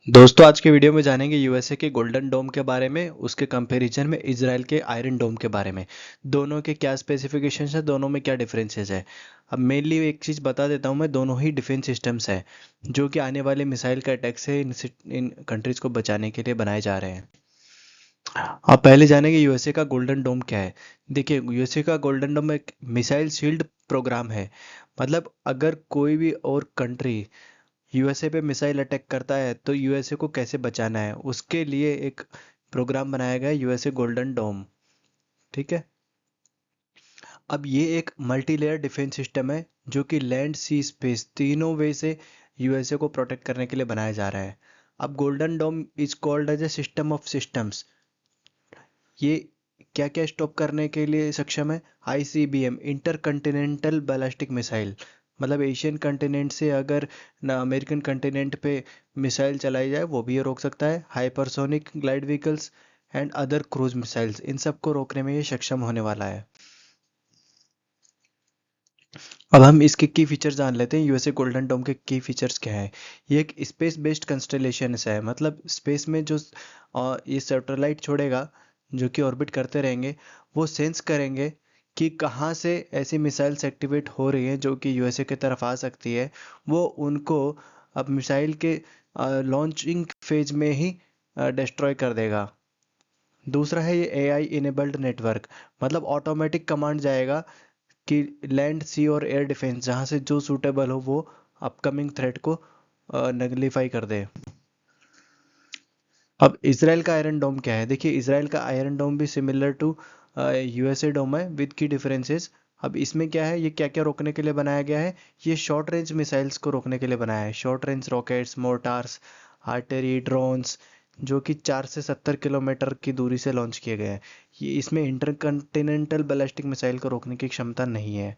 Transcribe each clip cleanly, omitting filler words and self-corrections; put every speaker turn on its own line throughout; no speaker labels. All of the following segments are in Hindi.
दोस्तों आज के वीडियो में जानेंगे यूएसए के गोल्डन डोम के बारे में, उसके कंपैरिजन में इजराइल के आयरन डोम के बारे में। दोनों के क्या स्पेसिफिकेशंस है, दोनों में क्या डिफरेंसेस है। अब मेनली एक चीज़ बता देता हूँ मैं, दोनों ही डिफेंस सिस्टम्स हैं जो कि आने वाले मिसाइल का अटैक से इन कंट्रीज को बचाने के लिए बनाए जा रहे हैं। आप पहले जानेंगे यूएसए का गोल्डन डोम क्या है। देखिए, यूएसए का गोल्डन डोम एक मिसाइल शील्ड प्रोग्राम है। मतलब अगर कोई भी और कंट्री यूएसए पे मिसाइल अटैक करता है तो यूएसए को कैसे बचाना है, उसके लिए एक प्रोग्राम बनाया गया है, यूएसए गोल्डन डोम। ठीक है। अब ये एक मल्टी लेयर डिफेंस सिस्टम है जो कि लैंड सी स्पेस तीनों वे से यूएसए को प्रोटेक्ट करने के लिए बनाया जा रहा है। अब golden dome is called as a system of systems. ये क्या क्या स्टॉप करने के लिए सक्षम है। ICBM, inter continental ballistic missile, मतलब एशियन कंटिनेंट से अगर ना अमेरिकन कंटिनेंट पे मिसाइल चलाई जाए वो भी ये रोक सकता है। Hypersonic glide vehicles and other cruise missiles, इन सब को रोकने में ये सक्षम होने वाला है। अब हम इसके की फीचर्स जान लेते हैं। यूएसए गोल्डन डोम के की फीचर्स क्या है। ये एक स्पेस बेस्ड कंस्टलेशन है, मतलब स्पेस में जो ये सैटेलाइट छोड़ेगा जो कि ऑर्बिट करते रहेंगे, वो सेंस करेंगे कि कहाँ से ऐसी मिसाइल्स एक्टिवेट हो रही हैं जो कि यूएसए की तरफ आ सकती है। वो उनको अब मिसाइल के लॉन्चिंग फेज में ही डिस्ट्रॉय कर देगा। दूसरा है ये एआई इनेबल्ड नेटवर्क, मतलब ऑटोमेटिक कमांड जाएगा कि लैंड सी और एयर डिफेंस जहां से जो सूटेबल हो वो अपकमिंग थ्रेट को नगलिफाई कर दे। अब इसराइल का आयरन डोम क्या है। देखिए, इसराइल का आयरन डोम भी सिमिलर टू यूएसए डोम है विद की डिफरेंसेस। अब इसमें क्या है, ये क्या क्या रोकने के लिए बनाया गया है। ये शॉर्ट रेंज मिसाइल्स को रोकने के लिए बनाया है। Short range rockets, मोर्टार्स, artery, drones, जो कि 4 से 70 किलोमीटर की दूरी से लॉन्च किए गए हैं। ये इसमें इंटरकंटिनेंटल बैलिस्टिक मिसाइल को रोकने की क्षमता नहीं है।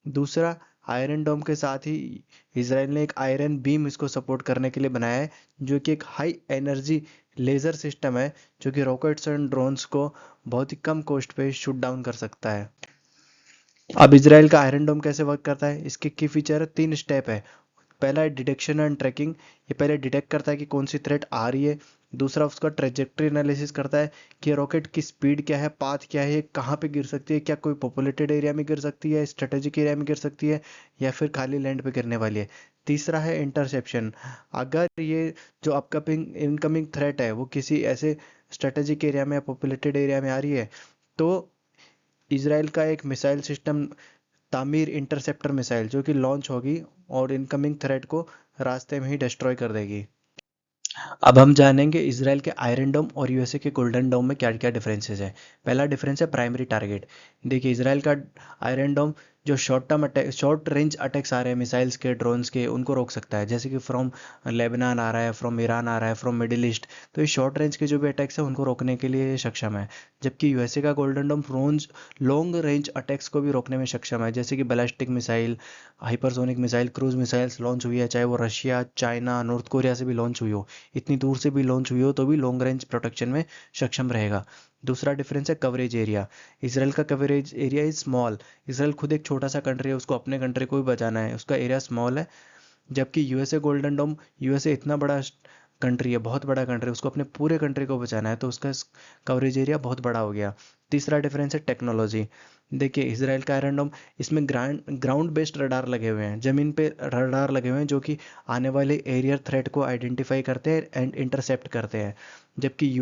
दूसरा, आयरन डोम के साथ ही इसराइल ने एक आयरन बीम इसको सपोर्ट करने के लिए बनाया है, जो कि एक हाई एनर्जी लेज़र सिस्टम है जो कि रॉकेट्स एंड ड्रोन्स को बहुत ही कम कॉस्ट पे शूट डाउन कर सकता है। अब इसराइल का आयरन डोम कैसे वर्क करता है, इसके की फीचर 3 स्टेप है। पहला है डिटेक्शन एंड ट्रैकिंग। ये पहले डिटेक्ट करता है कि कौन सी थ्रेट आ रही है। दूसरा, उसका ट्रेजेक्ट्री एनालिसिस करता है कि रॉकेट की स्पीड क्या है, पाथ क्या है, कहाँ पे गिर सकती है, क्या कोई पॉपुलेटेड एरिया में गिर सकती है, स्ट्रेटेजिक एरिया में गिर सकती है, या फिर खाली लैंड पे गिरने वाली है। तीसरा है इंटरसेप्शन। अगर ये जो अपकमिंग इनकमिंग थ्रेट है वो किसी ऐसे स्ट्रेटेजिक एरिया में या पॉपुलेटेड एरिया में आ रही है, तो इसराइल का एक मिसाइल सिस्टम, तामीर इंटरसेप्टर मिसाइल, जो कि लॉन्च होगी और इनकमिंग थ्रेट को रास्ते में ही डिस्ट्रॉय कर देगी। अब हम जानेंगे इसराइल के आयरन डोम और यूएसए के गोल्डन डोम में क्या क्या डिफरेंसेस है। पहला डिफरेंस है प्राइमरी टारगेट। देखिए, इसराइल का आयरन डोम जो short term attack, short range attacks आ रहे हैं मिसाइल्स के, ड्रोन्स के, उनको रोक सकता है। जैसे कि फ्रॉम लेबनान आ रहा है, फ्रॉम ईरान आ रहा है, फ्रॉम मिडिल ईस्ट, तो ये शॉर्ट रेंज के जो भी अटैक्स हैं उनको रोकने के लिए सक्षम है। जबकि यूएसए का गोल्डन डोम रोन्स लॉन्ग रेंज अटैक्स को भी रोकने में सक्षम है, जैसे कि ballistic missile, hypersonic missile, cruise missiles launch हुई है, चाहे वो रशिया, चाइना, नॉर्थ कोरिया से भी लॉन्च हुई हो, इतनी दूर से भी लॉन्च हुई हो तो भी लॉन्ग रेंज प्रोटेक्शन में सक्षम रहेगा। दूसरा डिफरेंस है कवरेज एरिया। इसराइल का coverage area is small. Israel खुद एक छोटा सा कंट्री है, उसको अपने कंट्री को भी बचाना है, उसका एरिया स्मॉल है। जबकि यूएसए गोल्डन डोम, यूएसए इतना बड़ा कंट्री है, बहुत बड़ा कंट्री है, उसको अपने पूरे कंट्री को बचाना है, तो उसका कवरेज एरिया बहुत बड़ा हो गया। तीसरा डिफरेंस है टेक्नोलॉजी। देखिए, इसराइल का आयरन डोम, इसमें ग्राउंड बेस्ड रडार लगे हुए हैं, ज़मीन पे रडार लगे हुए हैं जो कि आने वाले एरियर थ्रेट को आइडेंटिफाई करते हैं एंड इंटरसेप्ट करते हैं। जबकि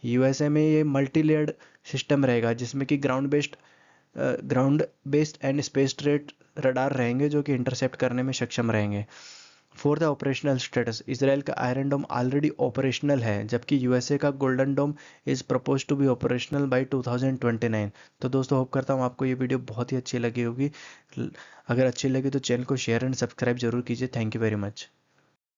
यूएसए में ये मल्टी लेयर्ड सिस्टम रहेगा जिसमें कि ground based and space trade radar रहेंगे जो कि इंटरसेप्ट करने में सक्षम रहेंगे। फोर्थ है ऑपरेशनल स्टेटस। इसराइल का आयरन डोम ऑलरेडी ऑपरेशनल है, जबकि यूएसए का golden dome is propose to be operational by 2029। तो दोस्तों, होप करता हूँ आपको ये वीडियो बहुत ही अच्छी लगी होगी। अगर अच्छी लगी तो चैनल को शेयर एंड सब्सक्राइब जरूर कीजिए। Thank you very much.